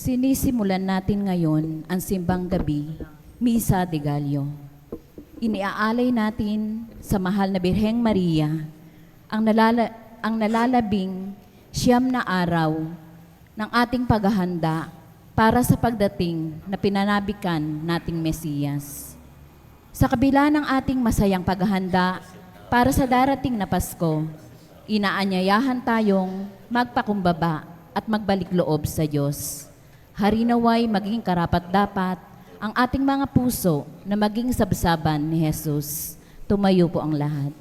Sinisimulan natin ngayon ang simbang gabi, Misa de Gallo. Iniaalay natin sa mahal na Birheng Maria ang nalalabing siyam na araw ng ating paghahanda para sa pagdating na pinanabikan nating Mesiyas. Sa kabila ng ating masayang paghahanda para sa darating na Pasko, inaanyayahan tayong magpakumbaba at magbalik loob sa Diyos. Harinaway maging karapat-dapat ang ating mga puso na maging sabsaban ni Jesus. Tumayo po ang lahat.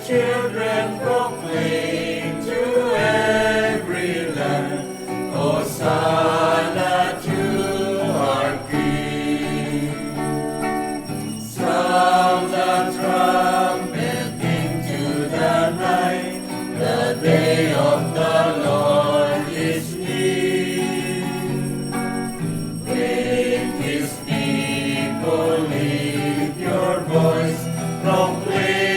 Children proclaim to every land, Hosanna to our King. Sound the trumpet into the night, the day of the Lord is near. Wake His people, lift your voice, proclaim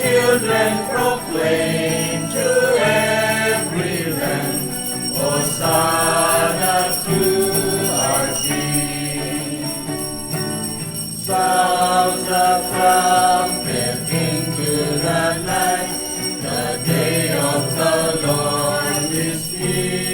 children proclaim to every land, Hosanna to our King. Sound the trumpet into the night, the day of the Lord is near.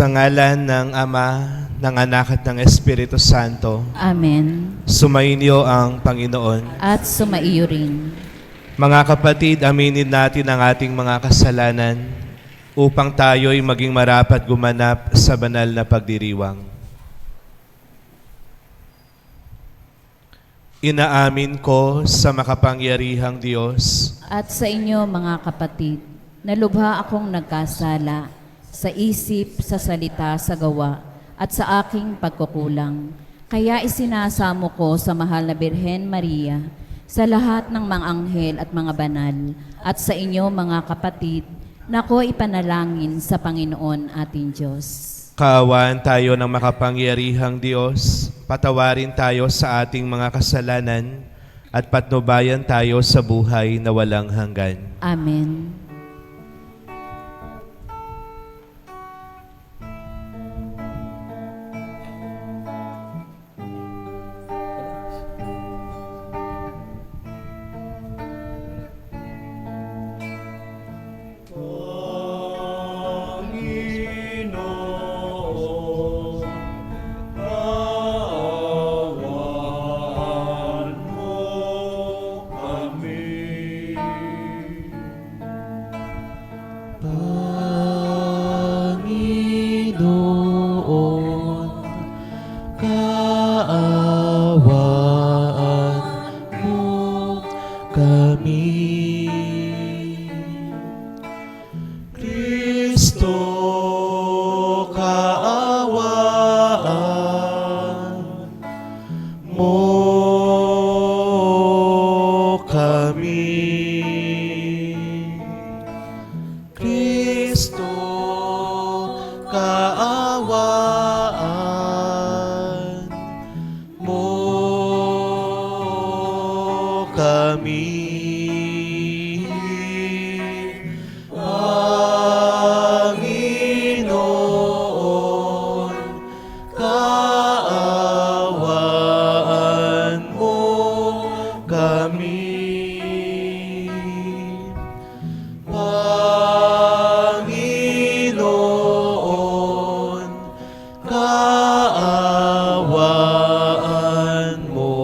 Sa ngalan ng Ama, ng Anak at ng Espiritu Santo, Amen. sumainyo ang Panginoon. At sumaiyo rin. Mga kapatid, aminin natin ang ating mga kasalanan upang tayo'y maging marapat gumanap sa banal na pagdiriwang. Inaamin ko sa makapangyarihang Diyos At sa inyo mga kapatid, nalubha akong nagkasala sa isip, sa salita, sa gawa, at sa aking pagkukulang. Kaya isinasamo ko sa mahal na Birhen Maria, sa lahat ng mga anghel at mga banal, at sa inyo mga kapatid, na ko ipanalangin sa Panginoon ating Diyos. Kaawaan tayo ng makapangyarihang Diyos, patawarin tayo sa ating mga kasalanan, at patnubayan tayo sa buhay na walang hanggan. Amen. Panginoon, kaawaan mo kami. Panginoon, kaawaan mo kami. Kristo, kaawaan mo kami. Kristo, kaawaan mo kami. Panginoon, kaawaan mo kami. Panginoon, kaawaan mo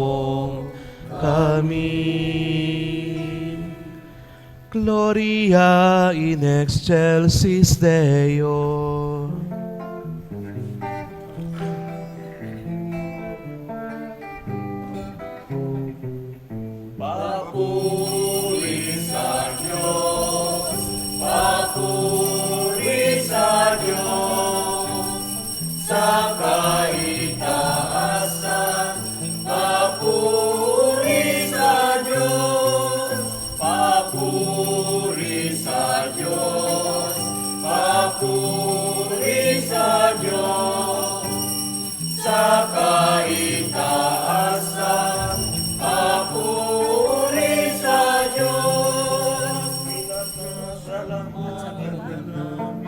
kami. Gloria in excelsis Deo. Papuri sa Diyos, papuri sa Diyos, sa kaitaasan, papuri sa Diyos, papuri sa Diyos, papuri sa Diyos, sa kaitaasan, papuri sa Diyos. Pinasasalamatan ka namin,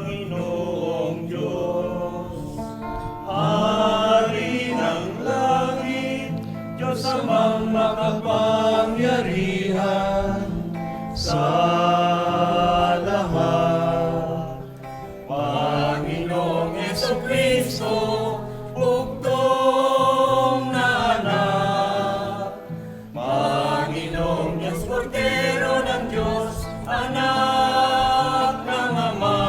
Panginoong Diyos, Hari ng langit, Diyos amang makapangyarihan sa lahat. Panginoong Jesucristo, bugtong na anak. Panginoong Diyos, Kordero ng Diyos, anak ng Ama.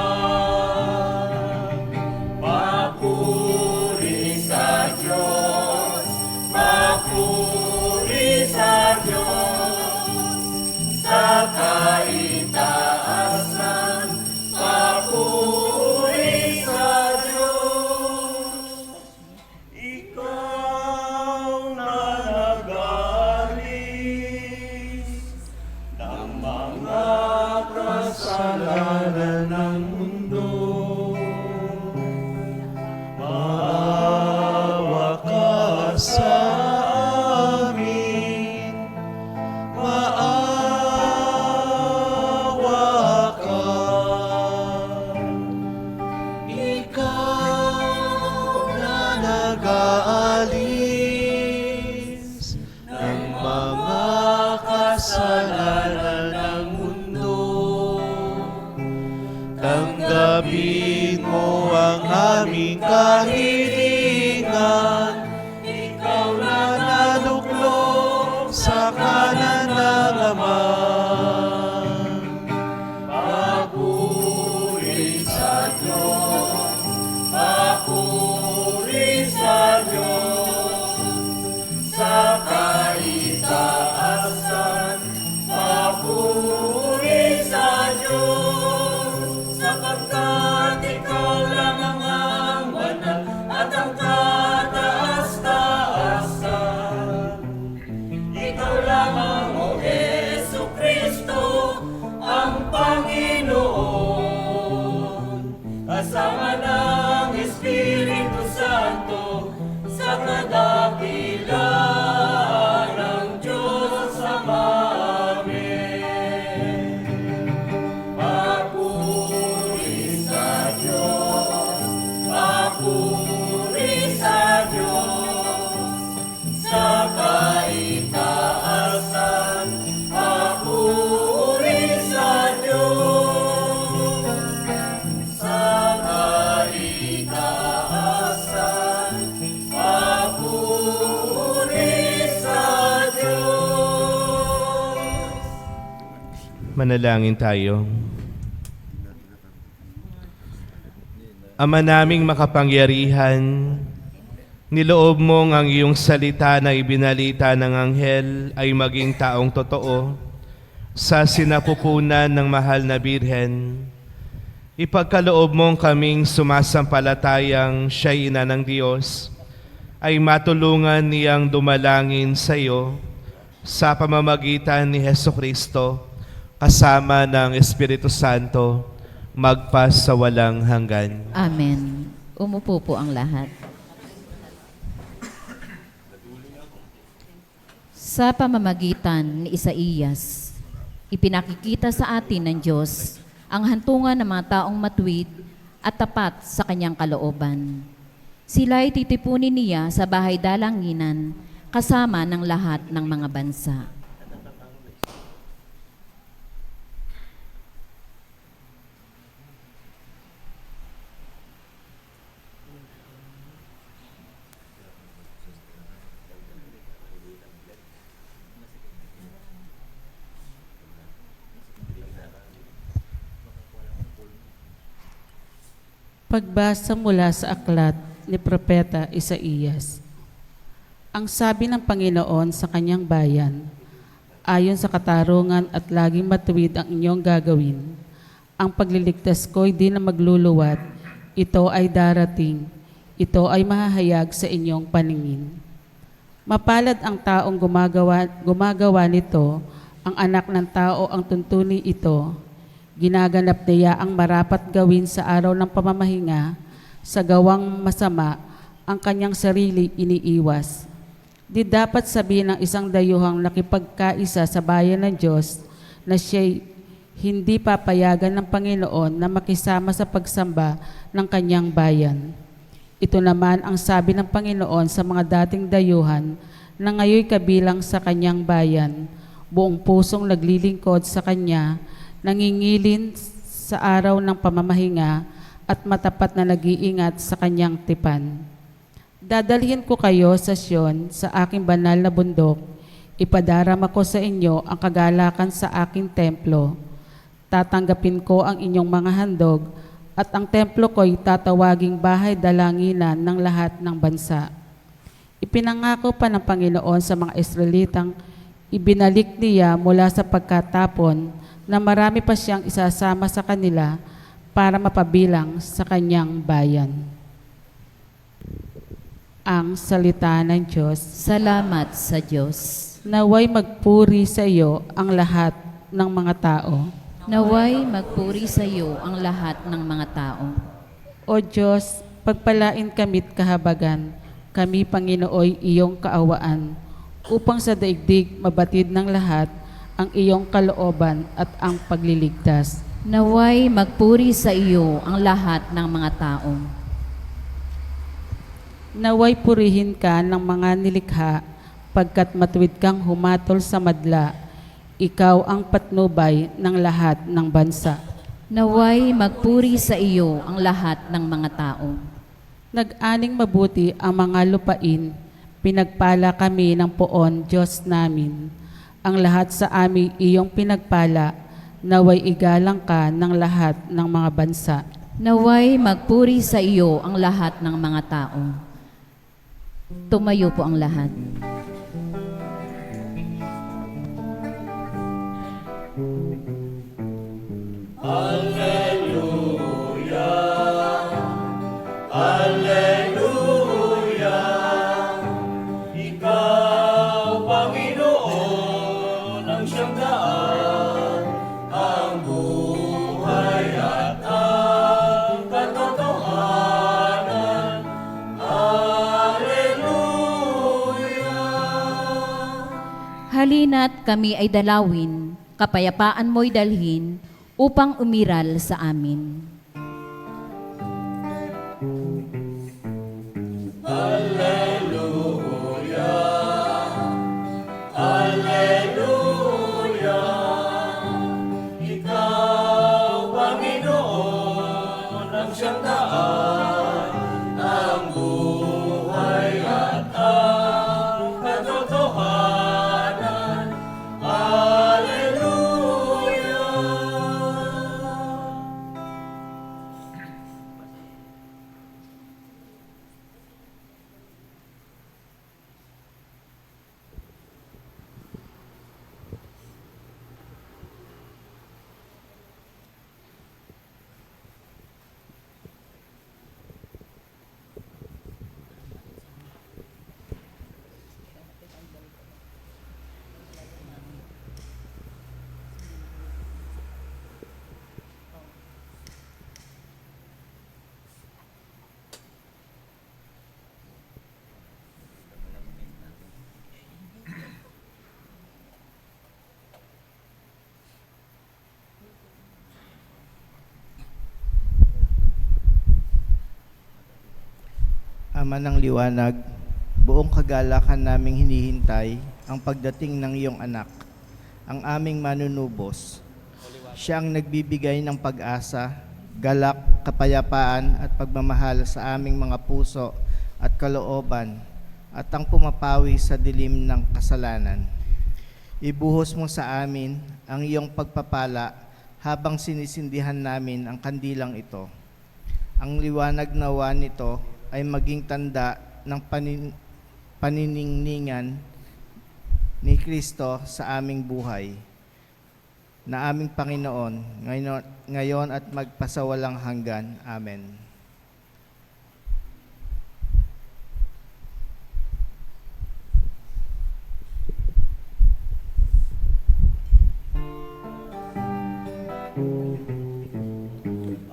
Papuri sa Diyos, papuri sa Diyos, sa kaitaasan, papuri sa Diyos. aming kahilingan. Ikaw na naluklok sa kanan ng Ama. Papuri sa Diyos, papuri sa Diyos, sa kaitaasan, papuri sa Diyos, sapagkat ikaw lang ang banal at ang kataas-taasan. Ikaw lamang, O Jesucristo, ang Panginoon, kasama ng Espiritu Santo, sa kadakilaan ng Diyos Ama. Amen. Papuri sa Diyos, papuri sa Diyos, sa kaitaasan, papuri sa Diyos, sa kaitaasan, papuri sa Diyos. Manalangin tayo. Ama naming makapangyarihan, niloob mong ang iyong salita na ibinalita ng anghel ay maging taong totoo sa sinapupunan ng mahal na Birhen. Ipagkaloob mong kaming sumasampalatayang siya'y ina ng Diyos, ay matulungan niyang dumalangin sa iyo sa pamamagitan ni Hesukristo, kasama ng Espiritu Santo, magpas sa walang hanggan. Amen. Umupo po ang lahat. Sa pamamagitan ni Isaías, ipinakikita sa atin ng Diyos ang hantungan ng mga taong matuwid at tapat sa kanyang kalooban. Sila ay titipunin niya sa bahay dalanginan kasama ng lahat ng mga bansa. Pagbasa mula sa aklat ni Propeta Isaías. Ang sabi ng Panginoon sa kanyang bayan, ayon sa katarungan at laging matuwid ang inyong gagawin, ang pagliligtas ko'y di na magluluwat, ito ay darating, ito ay mahahayag sa inyong paningin. Mapalad ang taong gumagawa nito, ang anak ng tao ang tuntuni ito. Ginaganap niya ang marapat gawin sa araw ng pamamahinga, sa gawang masama, ang kanyang sarili iniiwas. Di dapat sabihin ng isang dayuhang nakipagkaisa sa bayan ng Diyos na siya'y hindi papayagan ng Panginoon na makisama sa pagsamba ng kanyang bayan. Ito naman ang sabi ng Panginoon sa mga dating dayuhan na ngayoy kabilang sa kanyang bayan, buong pusong naglilingkod sa kanya, nangingilin sa araw ng pamamahinga at matapat na nag-iingat sa kanyang tipan. Dadalhin ko kayo sa Sion, sa aking banal na bundok. Ipadarama ko sa inyo ang kagalakan sa aking templo. Tatanggapin ko ang inyong mga handog at ang templo ko'y tatawaging bahay dalanginan ng lahat ng bansa. Ipinangako pa ng Panginoon sa mga Israelitang ibinalik niya mula sa pagkatapon na marami pa siyang isasama sa kanila para mapabilang sa kanyang bayan. Ang salita ng Diyos. Salamat sa Diyos. Naway magpuri sa iyo ang lahat ng mga tao. Naway magpuri sa iyo ang lahat ng mga tao. O Diyos, pagpalain kami't kahabagan, kami Panginooy iyong kaawaan, upang sa daigdig mabatid ng lahat ang iyong kalooban at ang pagliligtas. Naway magpuri sa iyo ang lahat ng mga tao. Naway purihin ka ng mga nilikha, pagkat matuwid kang humatol sa madla, ikaw ang patnubay ng lahat ng bansa. Naway magpuri sa iyo ang lahat ng mga tao. Nag-aning mabuti ang mga lupain, pinagpala kami ng poon, Diyos namin. Ang lahat sa amin iyong pinagpala, naway igalang ka ng lahat ng mga bansa. Naway magpuri sa iyo ang lahat ng mga tao. Tumayo po ang lahat. Ikaw, Panginoon, ang siyang daan, ang buhay at ang katotohanan. Hallelujah! Halina't kami ay dalawin, kapayapaan mo'y dalhin, upang umiral sa amin. Ikaw, Panginoon, ang siyang daan, ang buhay at ang katotohanan. Hallelujah! Ama ng liwanag, buong kagalakan naming hinihintay ang pagdating ng iyong anak, ang aming manunubos. Siya ang nagbibigay ng pag-asa, galak, kapayapaan at pagmamahal sa aming mga puso at kalooban at ang pumapawi sa dilim ng kasalanan. Ibuhos mo sa amin ang iyong pagpapala habang sinisindihan namin ang kandilang ito. Ang liwanag nawa nito ay maging tanda ng paniningningan ni Kristo sa aming buhay, na aming Panginoon, ngayon at magpasawalang hanggan. Amen.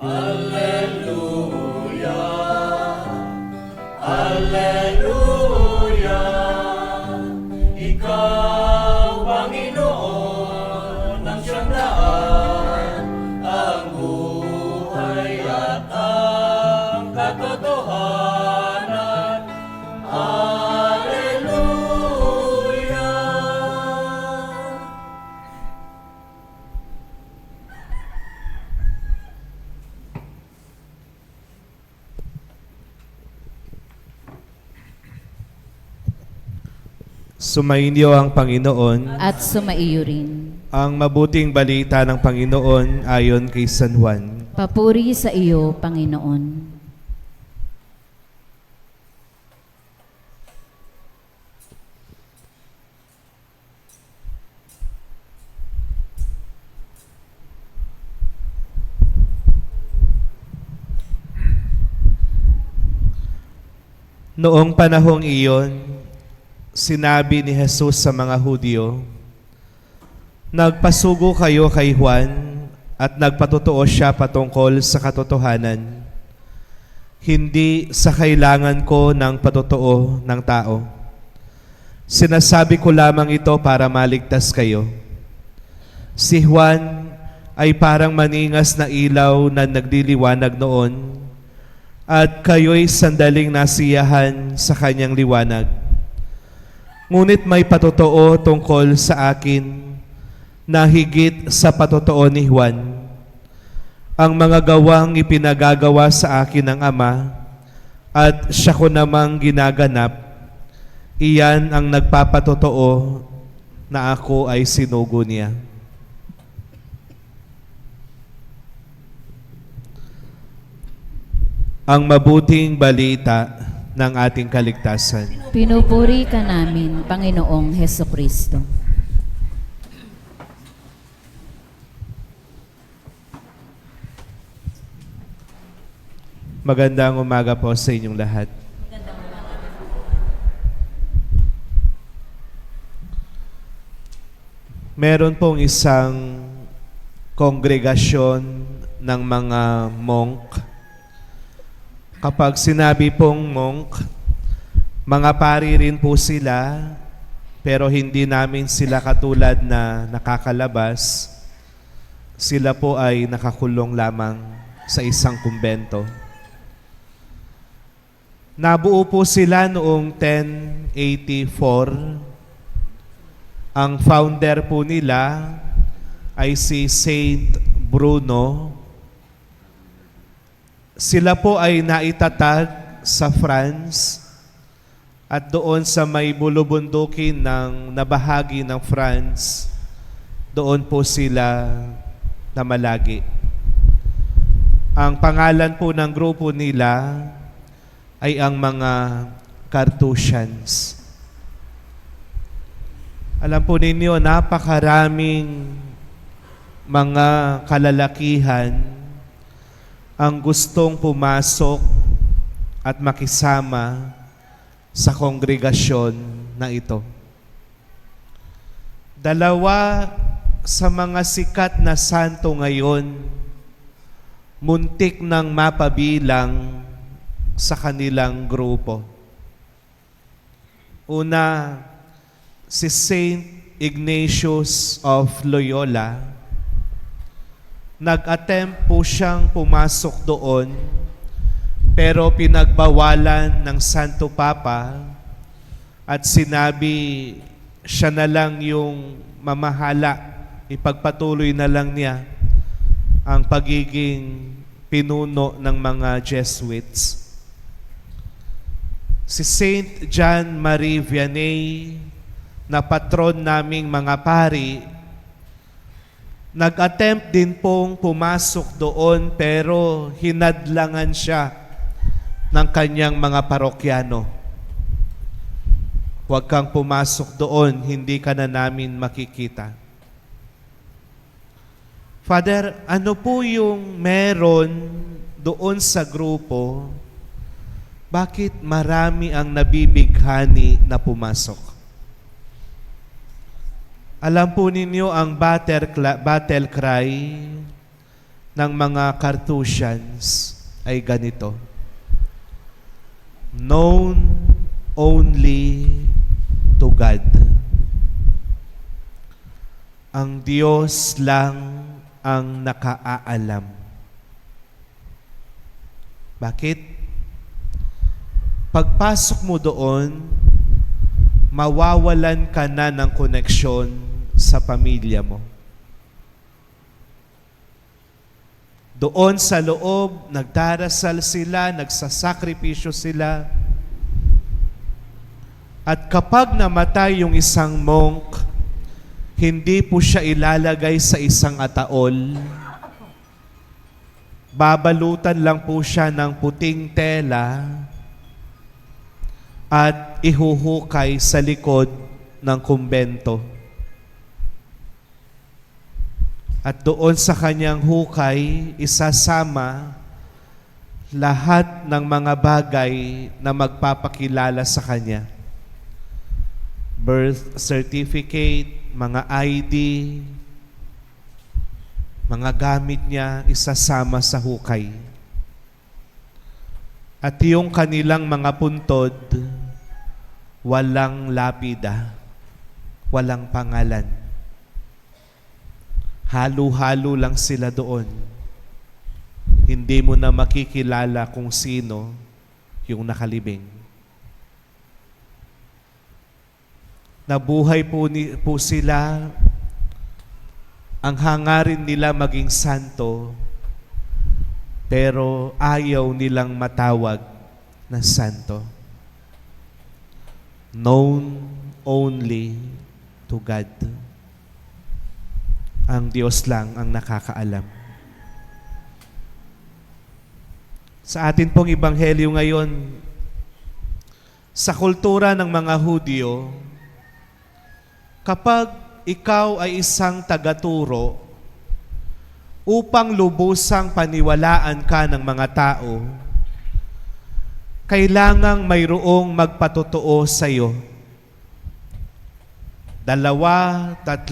Hallelujah! Ikaw, Panginoon, ang siyang daan, ang buhay at ang katotohanan. Hallelujah! Sumainyo ang Panginoon. At sumaiyo rin. Ang mabuting balita ng Panginoon ayon kay San Juan. Papuri sa iyo, Panginoon. Noong panahong iyon, sinabi ni Jesus sa mga Hudyo, "Nagpasugo kayo kay Juan at nagpatotoo siya patungkol sa katotohanan, hindi sa kailangan ko ng patotoo ng tao. Sinasabi ko lamang ito para maligtas kayo. Si Juan ay parang maningas na ilaw na nagliliwanag noon, at kayo'y sandaling nasiyahan sa kanyang liwanag. Ngunit may patotoo tungkol sa akin na higit sa patotoo ni Juan. Ang mga gawang ipinagagawa sa akin ng Ama at siya ko namang ginaganap, iyan ang nagpapatotoo na ako ay sinugo niya. Ang mabuting balita ng ating kaligtasan. Pinupuri ka namin, Panginoong Heso Kristo. Magandang umaga po sa inyong lahat. Meron pong isang kongregasyon ng mga monk. Kapag sinabi pong monk, mga pari rin po sila, pero hindi namin sila katulad na nakakalabas. Sila po ay nakakulong lamang sa isang kumbento. Nabuo po sila noong 1084. Ang founder po nila ay si Saint Bruno. Sila po ay naitatag sa France at doon sa may bulubundukin ng nabahagi ng France, doon po sila namalagi. Ang pangalan po ng grupo nila ay ang mga Carthusians. Alam po ninyo, napakaraming mga kalalakihan ang gustong pumasok at makisama sa kongregasyon na ito. Dalawa sa mga sikat na santo ngayon, muntik nang mapabilang sa kanilang grupo. Una, si Saint Ignatius of Loyola. Nag-attempt po siyang pumasok doon, pero pinagbawalan ng Santo Papa at sinabi siya na lang yung mamahala, ipagpatuloy na lang niya ang pagiging pinuno ng mga Jesuits. Si Saint John Marie Vianney, na patron naming mga pari, nag-attempt din pong pumasok doon pero hinadlangan siya ng kanyang mga parokyano. Huwag kang pumasok doon, hindi ka na namin makikita. Father, ano po yung meron doon sa grupo? Bakit marami ang nabibighani na pumasok? Alam po ninyo ang battle cry ng mga Carthusians ay ganito: known only to God. Ang Diyos lang ang nakaalam. Bakit? Pagpasok mo doon, mawawalan ka na ng koneksyon sa pamilya mo. Doon sa loob, nagdarasal sila, nagsasakripisyo sila. At kapag namatay yung isang monk, hindi po siya ilalagay sa isang ataol. Babalutan lang po siya ng puting tela at ihuhukay sa likod ng kumbento. At doon sa kanyang hukay, isasama lahat ng mga bagay na magpapakilala sa kanya. Birth certificate, mga ID, mga gamit niya, isasama sa hukay. At yung kanilang mga puntod, walang lapida, walang pangalan. Halo-halo lang sila doon. Hindi mo na makikilala kung sino yung nakalibing. Nabuhay po sila. Ang hangarin nila maging santo, pero ayaw nilang matawag na santo. Known only to God. Ang Diyos lang ang nakakaalam. Sa atin pong ebanghelyo ngayon, sa kultura ng mga Hudyo, kapag ikaw ay isang tagaturo upang lubusang paniwalaan ka ng mga tao, kailangang mayroong magpatotoo sa iyo. 2, 3,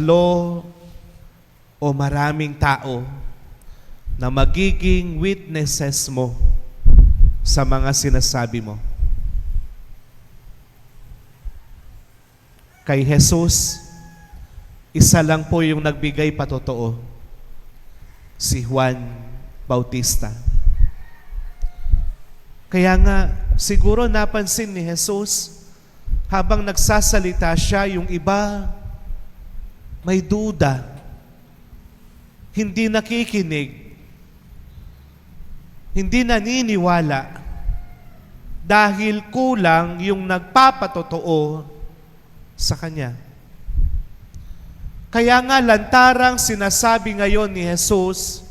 o maraming tao na magiging witnesses mo sa mga sinasabi mo. Kay Jesus, isa lang po yung nagbigay patotoo, si Juan Bautista. Kaya nga, siguro napansin ni Jesus, habang nagsasalita siya, yung iba may duda, hindi nakikinig, hindi naniniwala, dahil kulang yung nagpapatotoo sa Kanya. Kaya nga lantarang sinasabi ngayon ni Jesus,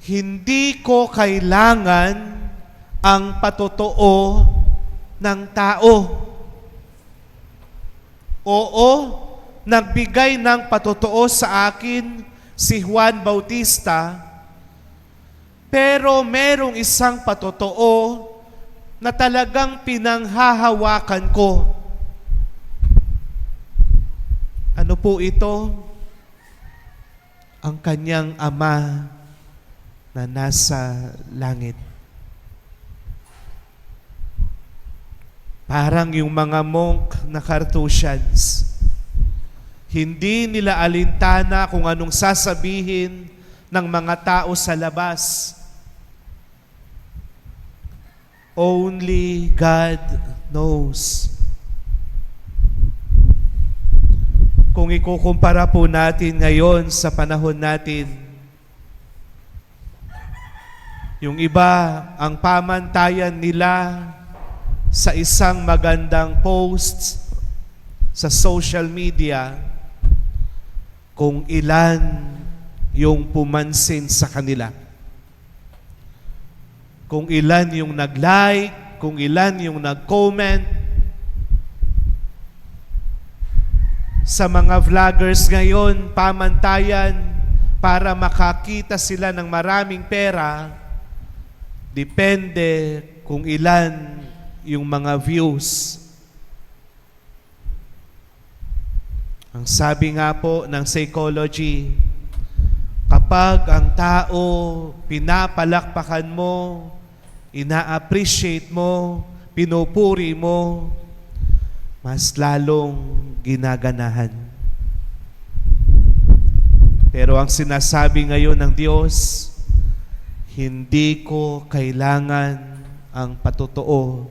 hindi ko kailangan ang patotoo ng tao. Oo, nagbigay ng patotoo sa akin si Juan Bautista, pero merong isang patotoo na talagang pinanghahawakan ko. Ano po ito? Ang kanyang Ama na nasa langit. Parang yung mga monk na Carthusians, hindi nila alintana kung anong sasabihin ng mga tao sa labas. Only God knows. Kung ikukumpara po natin ngayon sa panahon natin, yung iba, ang pamantayan nila sa isang magandang post sa social media, kung ilan yung pumansin sa kanila. Kung ilan yung nag-like, kung ilan yung nag-comment. Sa mga vloggers ngayon, pamantayan para makakita sila ng maraming pera, depende kung ilan yung mga views. Ang sabi nga po ng psychology, kapag ang tao pinapalakpakan mo, ina-appreciate mo, pinupuri mo, mas lalong ginaganahan. Pero ang sinasabi ngayon ng Diyos, hindi ko kailangan ang patotoo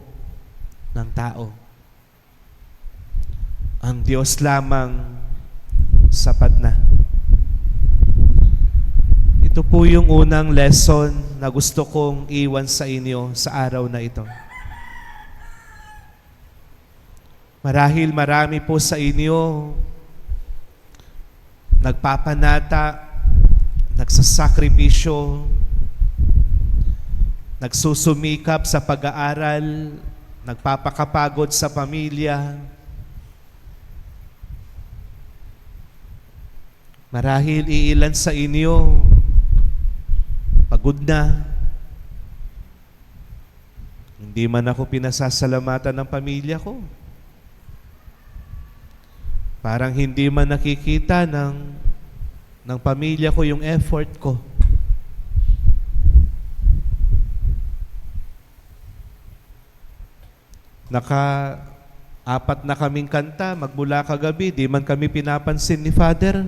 ng tao. Ang Diyos lamang sapat na. Ito po yung unang lesson na gusto kong iwan sa inyo sa araw na ito. Marahil marami po sa inyo nagpapanata, nagsasakripisyo, nagsusumikap sa pag-aaral, nagpapakapagod sa pamilya. Marahil iilan sa inyo pagod na. Hindi man ako pinasasalamatan ng pamilya ko. Parang hindi man nakikita ng pamilya ko yung effort ko. Naka-4 na kaming kanta, magmula kagabi, di man kami pinapansin ni Father.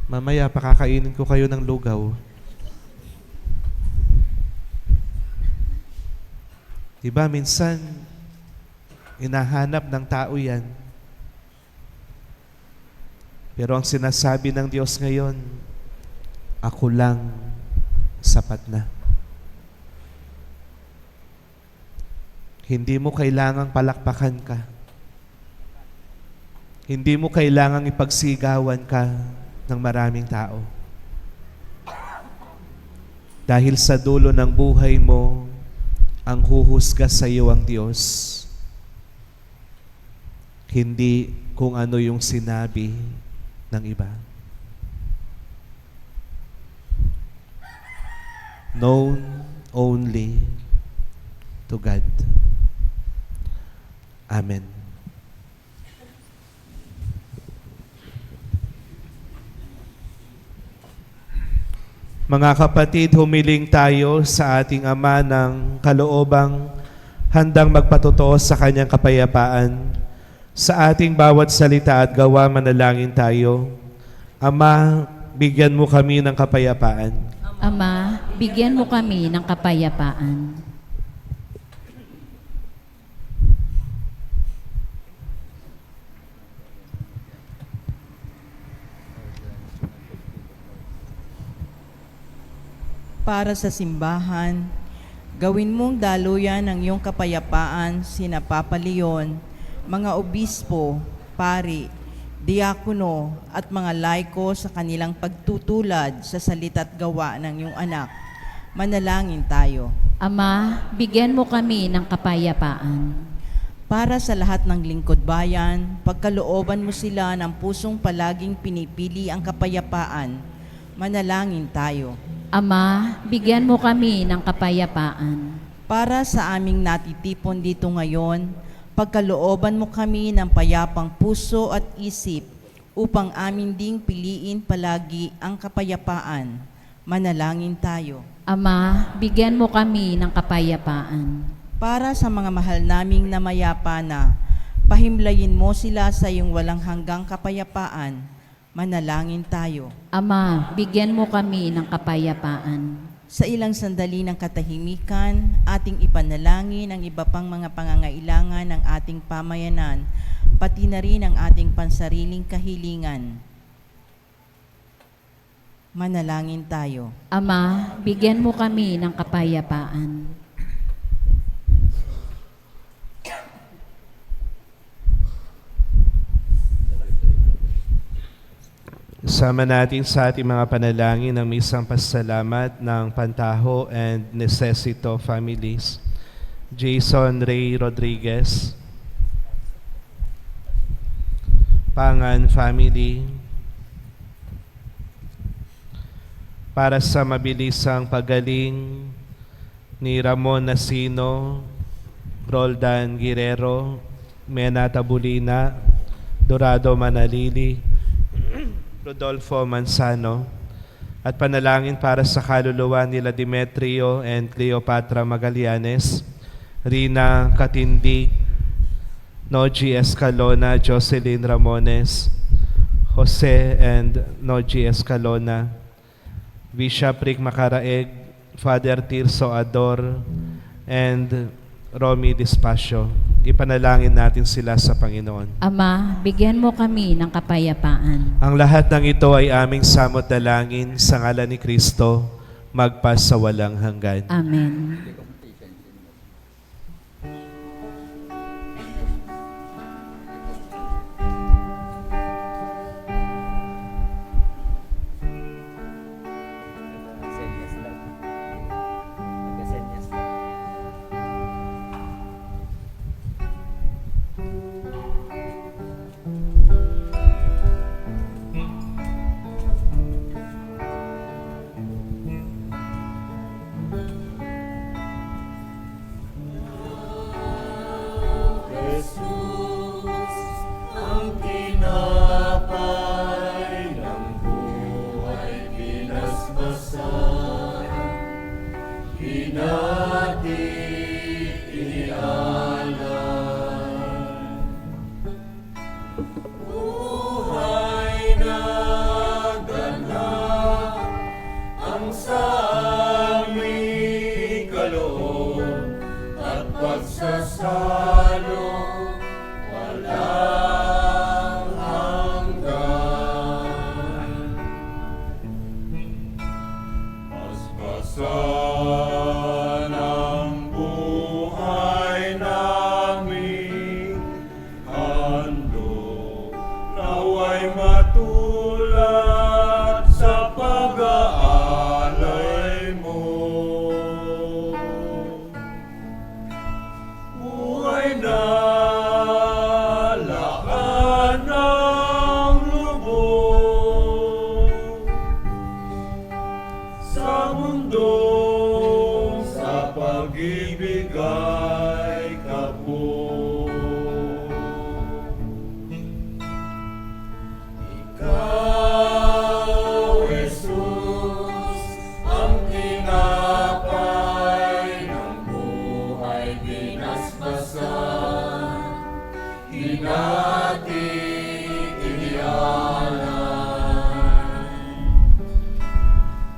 Mamaya, pakakainin ko kayo ng lugaw. Diba, minsan, hinahanap ng tao yan. Pero ang sinasabi ng Diyos ngayon, ako lang sapat na. Hindi mo kailangang palakpakan ka. Hindi mo kailangang ipagsigawan ka ng maraming tao. Dahil sa dulo ng buhay mo, ang huhusga sa iyo ang Diyos. Hindi kung ano yung sinabi ng iba. Known only to God. Amen. Mga kapatid, humiling tayo sa ating Ama ng kaloobang handang magpatotoo sa Kanyang kapayapaan. Sa ating bawat salita at gawa, manalangin tayo. Ama, bigyan mo kami ng kapayapaan. Ama, bigyan mo kami ng kapayapaan. Para sa simbahan, gawin mong daluyan ng iyong kapayapaan sina Papa Leon, mga obispo, pari, diakono at mga laiko sa kanilang pagtutulad sa salita't gawa ng iyong anak. Manalangin tayo. Ama, bigyan mo kami ng kapayapaan. Para sa lahat ng lingkod bayan, pagkalooban mo sila ng pusong palaging pinipili ang kapayapaan. Manalangin tayo. Ama, bigyan mo kami ng kapayapaan. Para sa aming natitipon dito ngayon, pagkalooban mo kami ng payapang puso at isip upang amin ding piliin palagi ang kapayapaan. Manalangin tayo. Ama, bigyan mo kami ng kapayapaan. Para sa mga mahal naming namayapa na, pahimlayin mo sila sa iyong walang hanggang kapayapaan. Manalangin tayo. Ama, bigyan mo kami ng kapayapaan. Sa ilang sandali ng katahimikan, ating ipanalangin ang iba pang mga pangangailangan ng ating pamayanan, pati na rin ang ating pansariling kahilingan. Manalangin tayo. Ama, bigyan mo kami ng kapayapaan. Sama natin sa ating mga panalangin ng misang pasalamat ng Pantaho and Necesito families. Jason Ray Rodriguez, Pangan family, para sa mabilisang pagaling ni Ramon Nasino, Roldan Guerrero, Mena Tabulina, Dorado Manalili, Rodolfo Manzano, at panalangin para sa kaluluwa nila Demetrio and Cleopatra Magallanes, Rina Katindig, Noji Escalona, Jocelyn Ramones, Jose and Noji Escalona, Bishop Rick Macaraeg, Father Tirso Ador, and Romy Dispacio. Ipanalangin natin sila sa Panginoon. Ama, bigyan mo kami ng kapayapaan. Ang lahat ng ito ay aming samot dalangin sa ngalan ni Kristo, magpas sa walang hanggan. Amen. Paspasan ang buhay na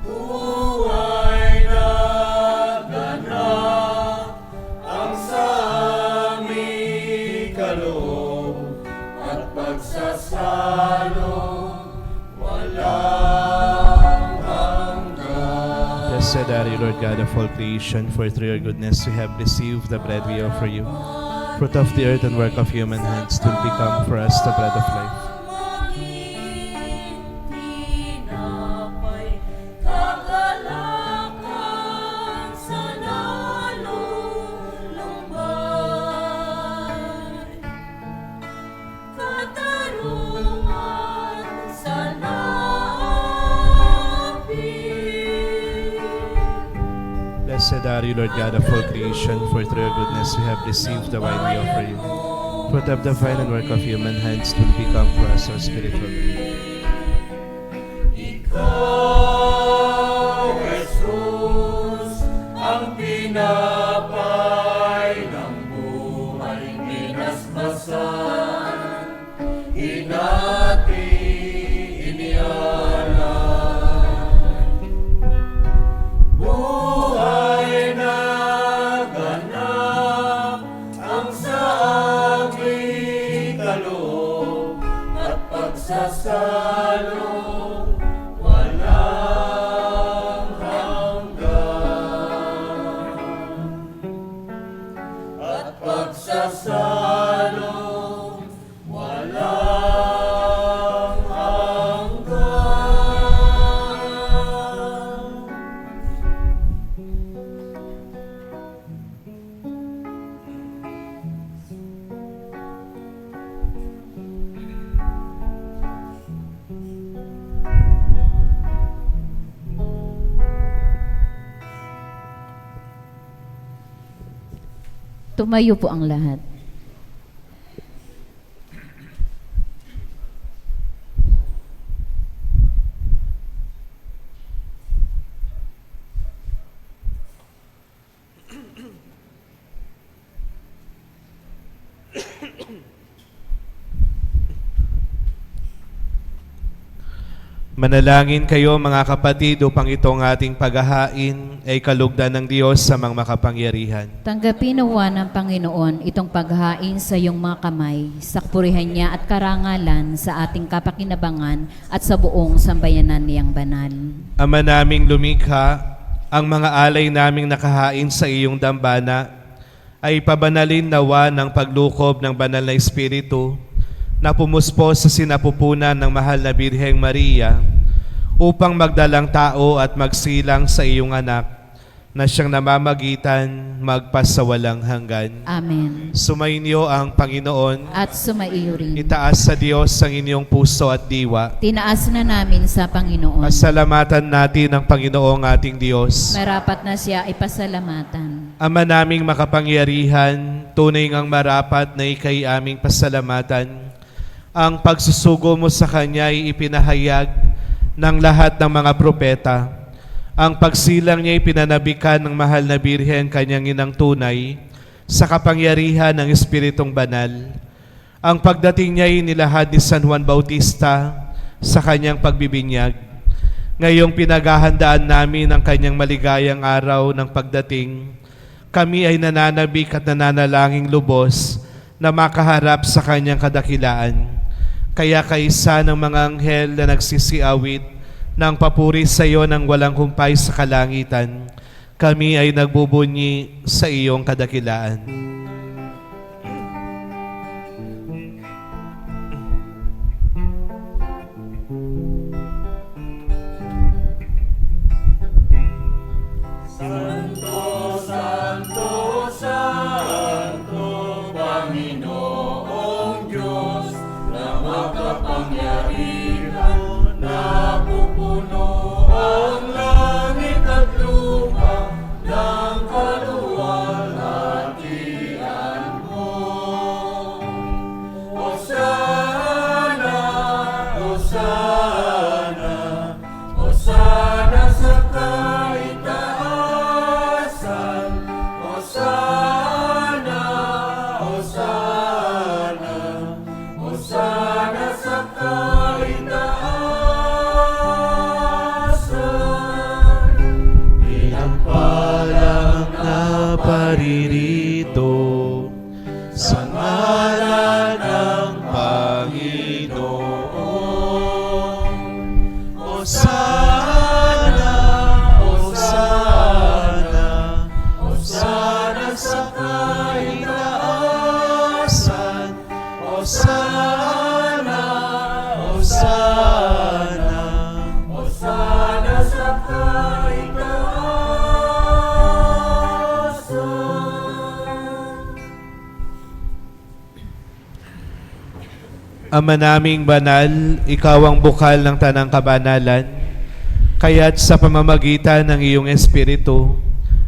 Buhay na ganap ang sa aming kaloob at pagsasalo walang hanggan. Blessed are you, Lord God of all creation, for through your goodness we have received the bread we offer you. Fruit of the earth and work of human hands will become for us the bread of life. Tinapay, kagalakan sa nalulumbay, katarungan sa naapit. Blessed are you, Lord God of all creation, for through your goodness we have received the wine we offer you. Fruit of the vine and work of human hands will become for us our spiritual life. Ikaw, Jesus, ang pinapay ng buhay pinaspasan, hinati inialay. Buhay na ganap ang sa aming kaloob at pagsasalo walang hanggan. At pagsasalo walang hanggan. Tumayo po ang lahat. Manalangin kayo mga kapatid upang itong ating paghahain ay kalugdan ng Diyos sa mga makapangyarihan. Tanggapin nawa ng Panginoon itong paghain sa iyong mga kamay, sa kapurihan niya at karangalan sa ating kapakinabangan at sa buong sambayanan niyang banal. Ama naming lumikha, ang mga alay naming nakahain sa iyong dambana ay pabanalin nawa ng paglukob ng banal na Espiritu na pumuspos sa sinapupunan ng mahal na Birheng Maria upang magdalang tao at magsilang sa iyong anak na siyang namamagitan magpasawalang hanggan. Amen. Sumainyo ang Panginoon. At sumaiyo rin. Itaas sa Diyos ang inyong puso at diwa. Tinaas na namin sa Panginoon. Pasalamatan natin ang Panginoong ating Diyos. Marapat na siya ipasalamatan. Ama naming makapangyarihan, tunay ngang marapat na ikay aming pasalamatan. Ang pagsusugo mo sa Kanya ay ipinahayag ng lahat ng mga propeta. Ang pagsilang niya ay pinanabikan ng mahal na Birhen, Kanyang inang tunay, sa kapangyarihan ng Espiritong Banal. Ang pagdating niya ay nilahad ni San Juan Bautista sa kanyang pagbibinyag. Ngayong pinaghahandaan namin ang kanyang maligayang araw ng pagdating, kami ay nananabik at nananalangin lubos na makaharap sa kanyang kadakilaan. Kaya kaisa ng mga anghel na nagsisiawit ng papuri sa iyo ng walang humpay sa kalangitan, kami ay nagbubunyi sa iyong kadakilaan. Santo, Santo, Santo, Panginoong Diyos, na makapangyarihan, napupuno ang langit at lupa ng kaluwalhatian. Espiritu, sa ngalan ng Panginoon. Hosana, Hosana, Hosana sa kaitaasan. Hosana, Hosana, Hosana sa Ama naming banal, ikaw ang bukal ng tanang kabanalan, kaya't sa pamamagitan ng iyong Espiritu,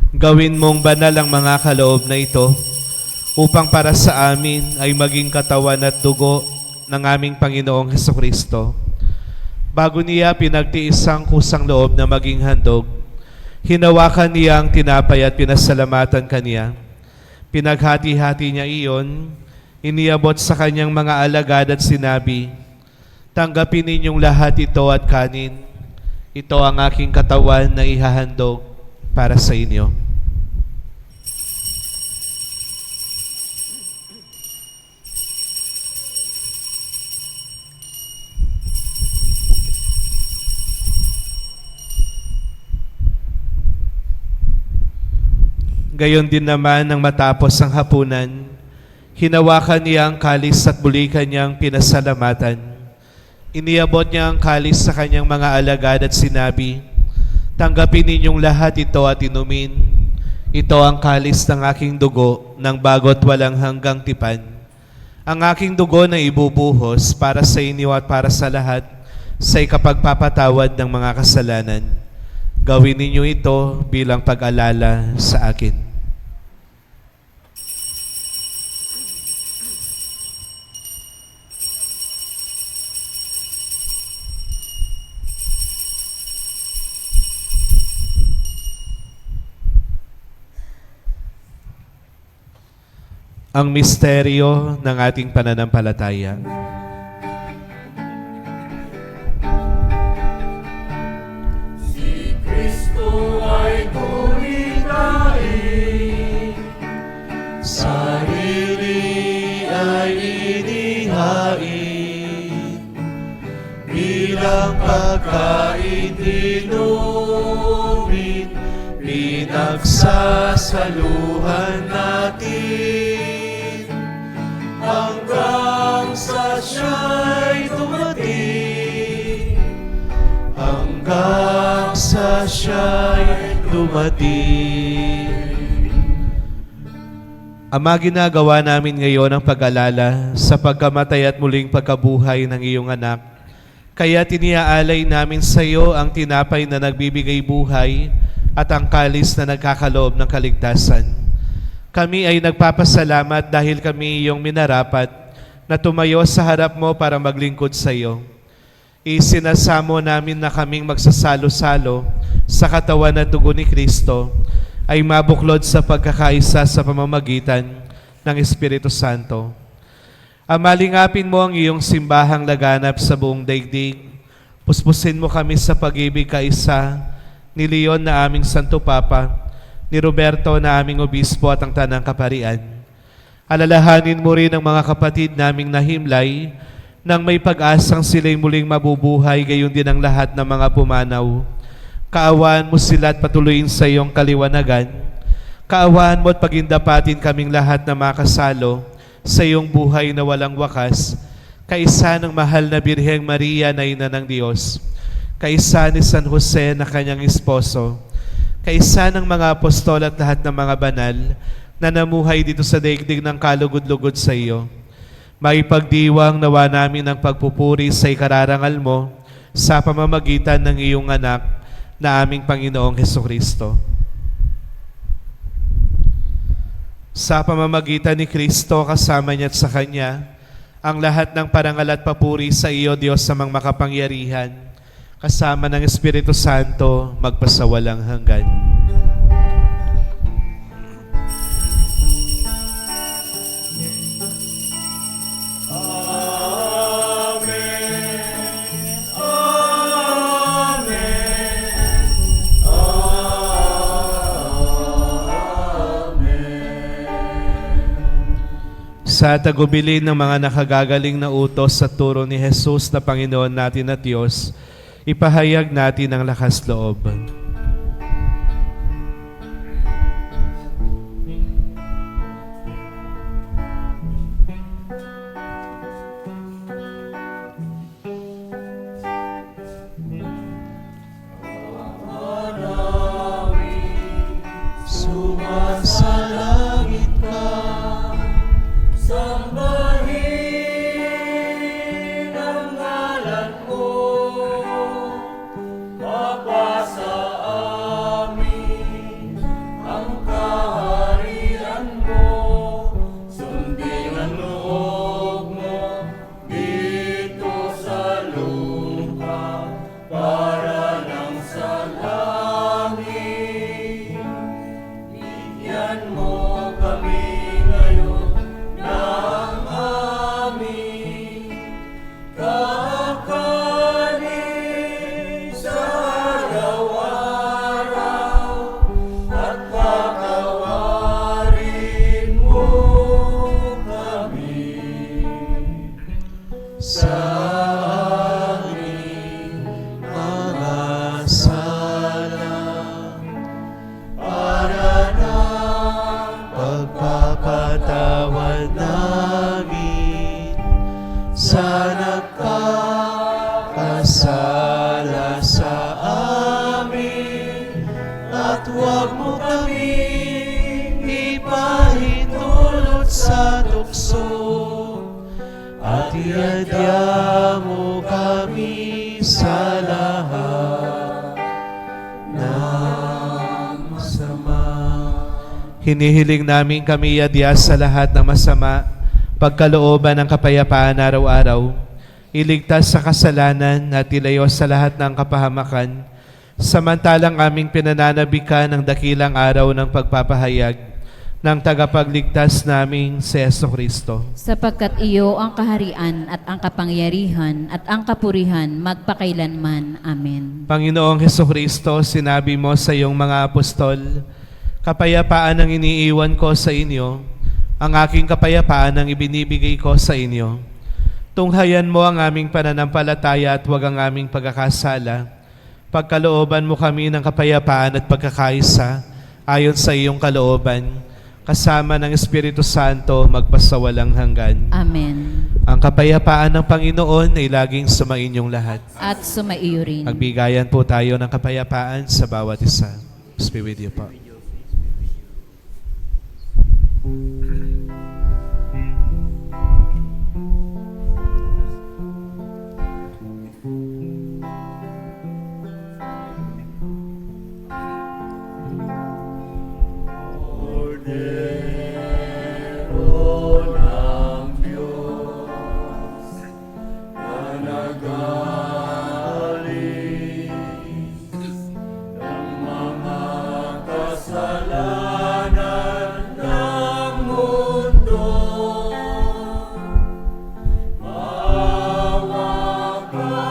gawin mong banal ang mga kaloob na ito, upang para sa amin ay maging katawan at dugo ng aming Panginoong Hesukristo. Bago niya pinagtiis ang kusang loob na maging handog, hinawakan niya ang tinapay at pinasalamatan kaniya. Pinaghati-hati niya iyon, iniabot sa kanyang mga alagad at sinabi, "Tanggapin ninyong lahat ito at kanin. Ito ang aking katawan na ihahandog para sa inyo." Gayon din naman nang matapos ang hapunan, hinawakan niya ang kalis at bulikan niyang pinasalamatan. Iniabot niya ang kalis sa kanyang mga alagad at sinabi, "Tanggapin ninyong lahat ito at inumin. Ito ang kalis ng aking dugo ng bago't walang hanggang tipan. Ang aking dugo na ibubuhos para sa inyo at para sa lahat sa ikapagpapatawad ng mga kasalanan. Gawin ninyo ito bilang pag-alala sa akin." Ang misteryo ng ating pananampalataya. Si Kristo ay gunitain, sarili ay inihain, bilang pagkain inumin, pinagsasaluhan natin, hanggang sa siya'y dumating, hanggang sa siya'y dumating. Ama, ginagawa namin ngayon ang pag-alala sa pagkamatay at muling pagkabuhay ng iyong anak. Kaya tiniaalay namin sa iyo ang tinapay na nagbibigay buhay at ang kalis na nagkakaloob ng kaligtasan. Kami ay nagpapasalamat dahil kami iyong minarapat na tumayo sa harap mo para maglingkod sa iyo. Isinasamo namin na kaming magsasalo-salo sa katawan at dugo ni Kristo ay mabuklod sa pagkakaisa sa pamamagitan ng Espiritu Santo. Amalingapin mo ang iyong simbahang laganap sa buong daigdig. Puspusin mo kami sa pag-ibig kaisa ni Leon na aming Santo Papa, ni Roberto na aming obispo at ang tanang kaparian. Alalahanin mo rin ang mga kapatid naming nahimlay nang may pag-asang sila'y muling mabubuhay, gayon din ang lahat ng mga pumanaw. Kaawaan mo sila at patuloyin sa iyong kaliwanagan. Kaawaan mo at pagindapatin kaming lahat na makasalo sa iyong buhay na walang wakas, kaisa ng mahal na Birheng Maria na Ina ng Diyos, kaisa ni San Jose na kanyang esposo, kaisa ng mga apostol at lahat ng mga banal na namuhay dito sa daigdig ng kalugod-lugod sa iyo. Maipagdiwang nawa namin ang pagpupuri sa ikararangal mo sa pamamagitan ng iyong anak na aming Panginoong Hesukristo. Sa pamamagitan ni Kristo, kasama niya at sa Kanya, ang lahat ng parangal at papuri sa iyo, Diyos sa mga makapangyarihan, kasama ng Espiritu Santo, magpasawalang hanggan. Sa tagubilin ng mga nakagagaling na utos sa turo ni Jesus na Panginoon natin at Diyos, ipahayag natin ang lakas loob. Sumasalangit ka, sambahin ang ngalan mo, mapasa amin ang kaharian mo, sundin ang loob mo dito sa lupa, para lang sa langit. Bigyan mo kami ngayon ng aming kakanin sa araw-araw, at patawarin mo kami sa aming mga sala, para ng pagpapatawad namin sa nagkakasala sa amin, at huwag mo kami ipahintulot sa tukso, at iadya mo kami sa lahat ng masama. Hinihiling namin kami yadya sa lahat ng masama, pagkalooban ng kapayapaan araw-araw, iligtas sa kasalanan at ilayo sa lahat ng kapahamakan, samantalang aming pinananabikan ang dakilang araw ng pagpapahayag ng tagapagligtas naming si Jesucristo. Sapagkat iyo ang kaharian at ang kapangyarihan at ang kapurihan magpakailanman. Amen. Panginoong Jesucristo, sinabi mo sa iyong mga apostol, kapayapaan ang iniiwan ko sa inyo, ang aking kapayapaan ang ibinibigay ko sa inyo. Tunghayan mo ang aming pananampalataya at huwag ang aming pagkakasala. Pagkalooban mo kami ng kapayapaan at pagkakaisa ayon sa iyong kalooban, kasama ng Espiritu Santo magpasawalang hanggan. Amen. Ang kapayapaan ng Panginoon ay laging sumainyong lahat. At sumaiyo rin. Magbigayan po tayo ng kapayapaan sa bawat isa. Peace be with you po. Cordero ng Diyos na nagaling ng mga kasalanan ng mundo, maawa ka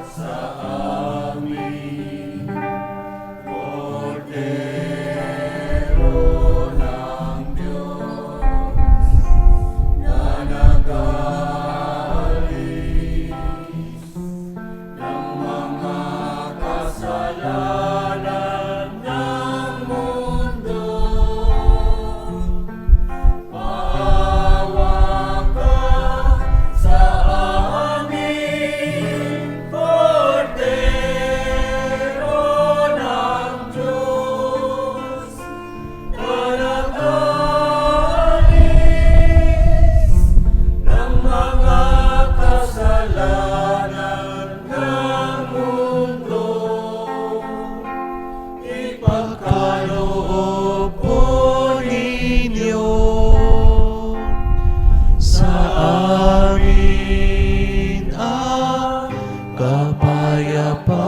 sa amin. Cordero ng Diyos na nagaling ng mga kasalanan ng mundo, maawa ka sa amin. Cordero ng Diyos na nag-alis ng mga kasalanan ng mundo, ipagkaloob po ninyo sa amin ang kapayapaan.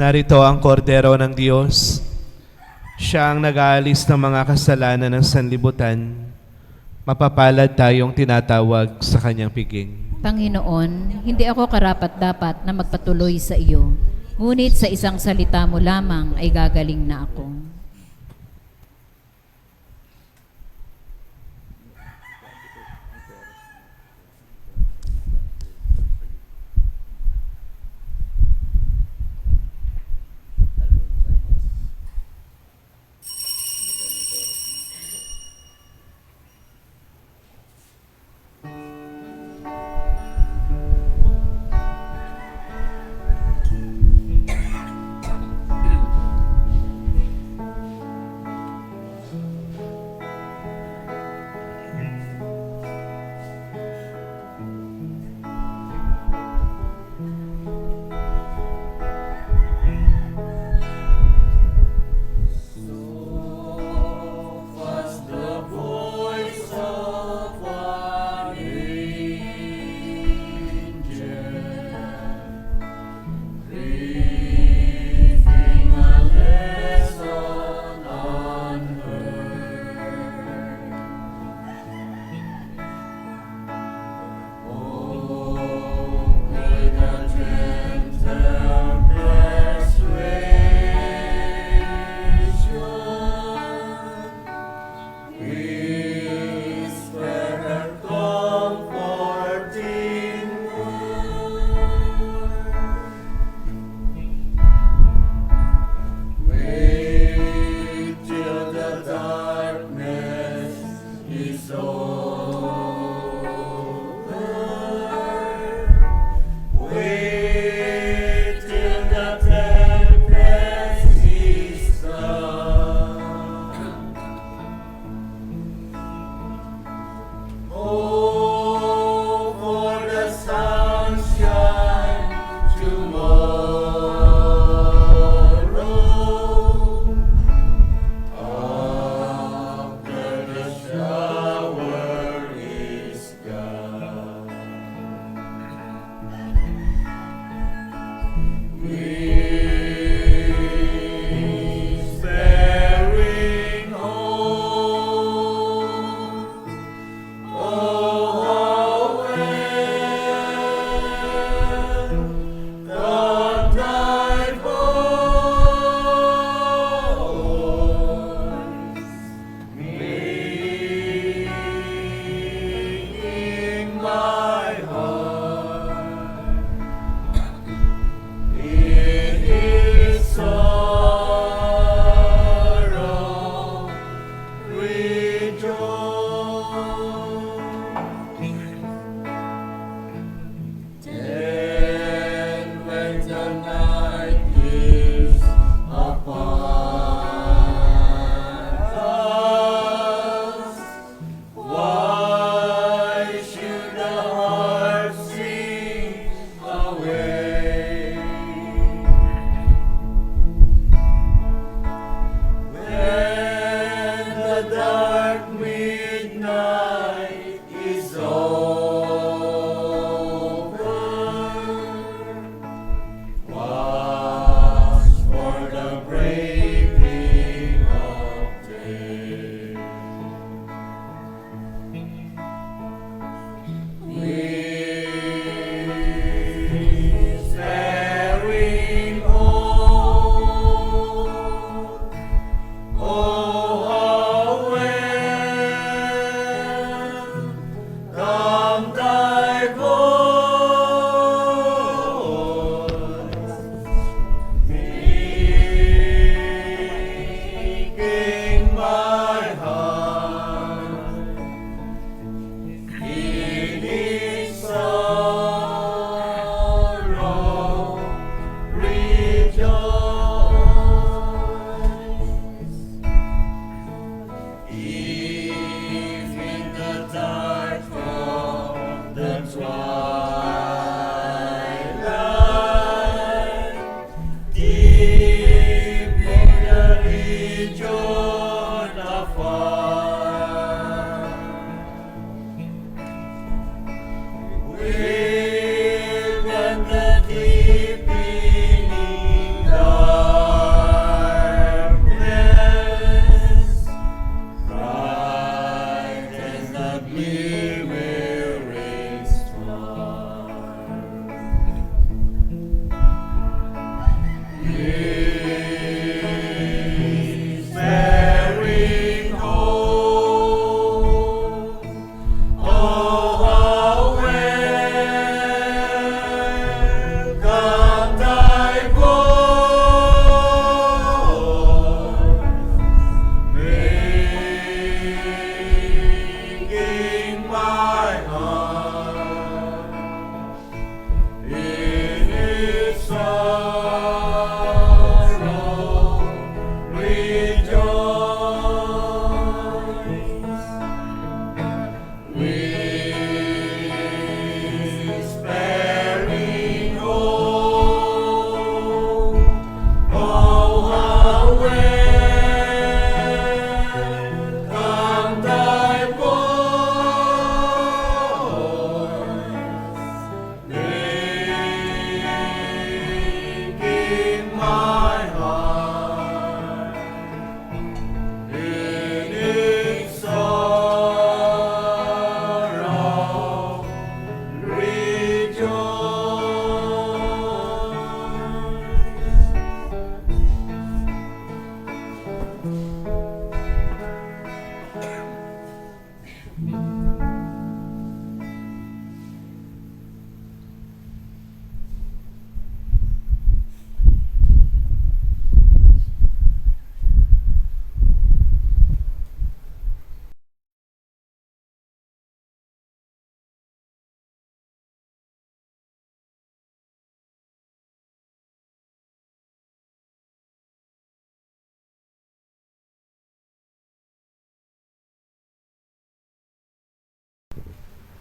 Narito ang kordero ng Diyos. Siya ang nag-aalis ng mga kasalanan ng sanlibutan. Mapapalad tayong tinatawag sa kanyang piging. Panginoon, hindi ako karapat-dapat na magpatuloy sa iyo, ngunit sa isang salita mo lamang ay gagaling na ako.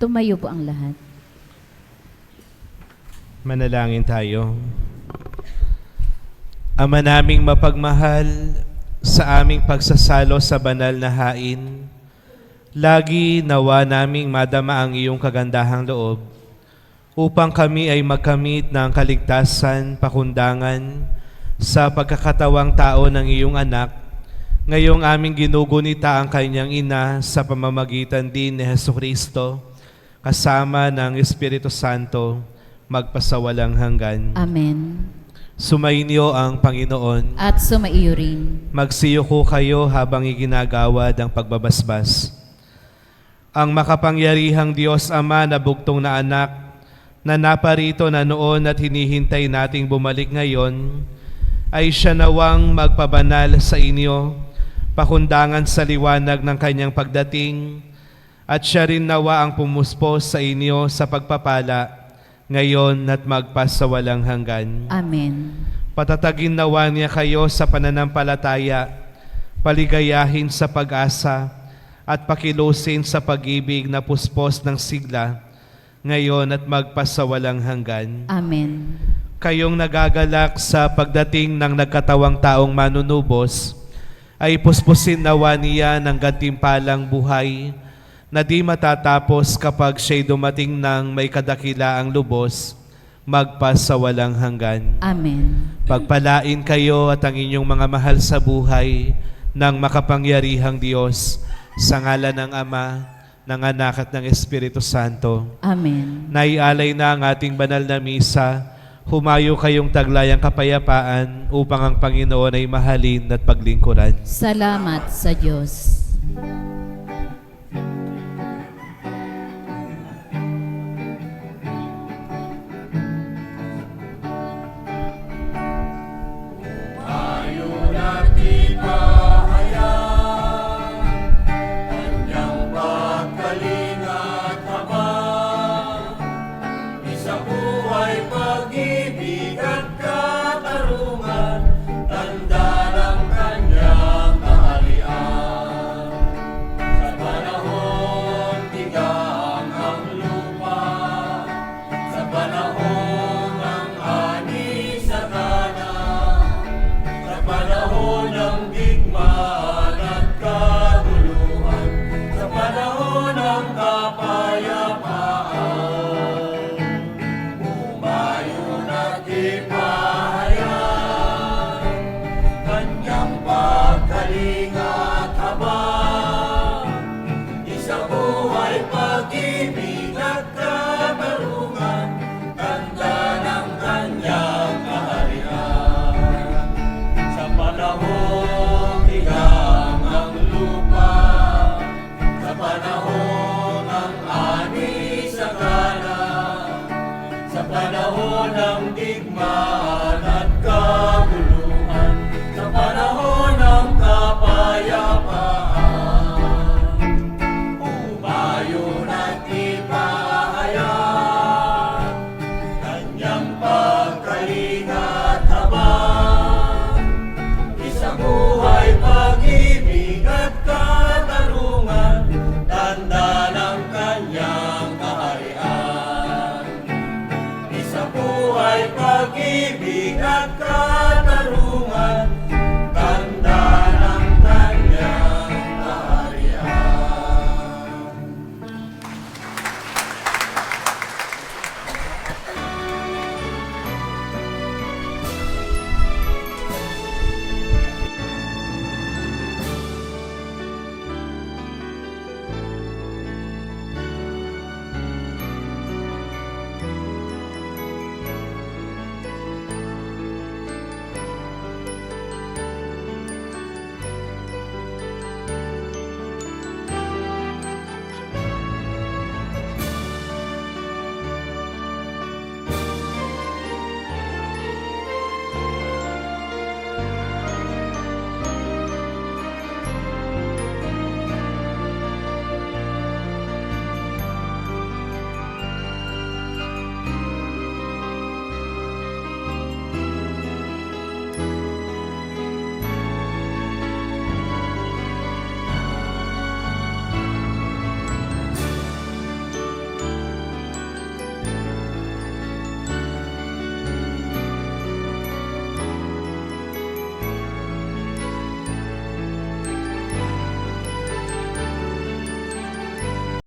Tumayo po ang lahat. Manalangin tayo. Ama naming mapagmahal, sa aming pagsasalo sa banal na hain, lagi nawa naming madama ang iyong kagandahang loob upang kami ay magkamit ng kaligtasan, pakundangan sa pagkakatawang tao ng iyong anak, ngayong aming ginugunita ang kanyang ina sa pamamagitan din ni Jesucristo, kasama ng Espiritu Santo, magpasawalang hanggan. Amen. Sumainyo ang Panginoon. At sumaiyo rin. Magsiyuko kayo habang iginagawad ang pagbabasbas. Ang makapangyarihang Diyos Ama na bugtong na anak, na naparito na noon at hinihintay nating bumalik ngayon, ay siya nawang magpabanal sa inyo, pakundangan sa liwanag ng kanyang pagdating, at siya rin nawa ang pumuspos sa inyo sa pagpapala, ngayon at magpasawalang hanggan. Amen. Patatagin nawa niya kayo sa pananampalataya, paligayahin sa pag-asa, at pakilusin sa pag-ibig na puspos ng sigla, ngayon at magpasawalang hanggan. Amen. Kayong nagagalak sa pagdating ng nagkatawang taong manunubos, ay puspusin nawa niya ng gantimpalang buhay, na di matatapos kapag siya'y dumating ng may kadakilaang lubos, magpasawalang hanggan. Amen. Pagpalain kayo at ang inyong mga mahal sa buhay ng makapangyarihang Diyos, sa ngalan ng Ama, ng Anak at ng Espiritu Santo. Amen. Naialay na ang ating banal na misa, humayo kayong taglayang kapayapaan upang ang Panginoon ay mahalin at paglingkuran. Salamat sa Diyos. panahon ng digmaan at kaguluhan, sa panahon ng kapayapaan. Umayon at ipahayag kanyang pagkalinga at habag, isang buhay, pag-ibig at katarungan, tanda ng kanyang kaharian. Isang buhay, pag-ibig at katarungan,